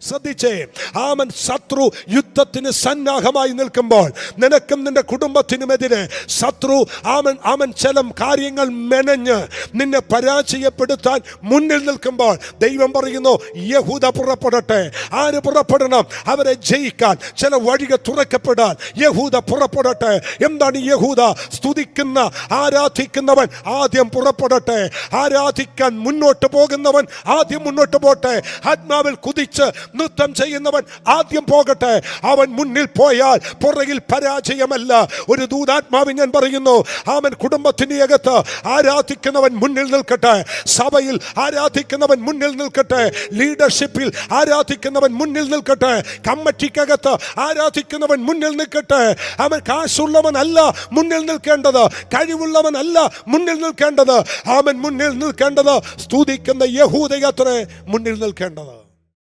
ശ്രദ്ധിച്ചേ, ആമൻ ശത്രു യുദ്ധത്തിന് സന്നാഹമായി നിൽക്കുമ്പോൾ, നിനക്കും നിന്റെ കുടുംബത്തിനുമെതിരെ ശത്രു ആമൻ ചില കാര്യങ്ങൾ മെനഞ്ഞ് നിന്നെ പരാജയപ്പെടുത്താൻ മുന്നിൽ നിൽക്കുമ്പോൾ ദൈവം പറയുന്നു, യഹൂദ പുറപ്പെടട്ടെ. ആര് പുറപ്പെടണം? അവരെ ജയിക്കാൻ ചില വഴികൾ തുറക്കപ്പെടാൻ യഹൂദ പുറപ്പെടട്ടെ. എന്താണ് യഹൂദ? സ്തുതിക്കുന്ന ആരാധിക്കുന്നവൻ ആദ്യം പുറപ്പെടട്ടെ. ആരാധിക്കാൻ മുന്നോട്ട് പോകുന്നവൻ ആദ്യം മുന്നോട്ട് പോട്ടെ. ആത്മാവിൽ കുതിച്ച് നൃത്തം ചെയ്യുന്നവൻ ആദ്യം പോകട്ടെ. അവൻ മുന്നിൽ പോയാൽ പുറകിൽ പരാജയമല്ല. ഒരു ദൂതാത്മാവിൽ ഞാൻ പറയുന്നു, അവൻ കുടുംബത്തിന്റെ അകത്ത് ആരാധിക്കുന്നവൻ മുന്നിൽ നിൽക്കട്ടെ. സഭയിൽ ആരാധിക്കുന്നവൻ മുന്നിൽ നിൽക്കട്ടെ. ലീഡർഷിപ്പിൽ ആരാധിക്കുന്നവൻ മുന്നിൽ നിൽക്കട്ടെ. കമ്മിറ്റിക്കകത്ത് ആരാധിക്കുന്നവൻ മുന്നിൽ നിൽക്കട്ടെ. അവൻ കാശുള്ളവനല്ല മുന്നിൽ നിൽക്കേണ്ടത്, കഴിവുള്ളവനല്ല മുന്നിൽ നിൽക്കേണ്ടത്. അവൻ മുന്നിൽ നിൽക്കേണ്ടത് സ്തുതിക്കുന്ന യഹൂദയത്രേ മുന്നിൽ നിൽക്കേണ്ടത്.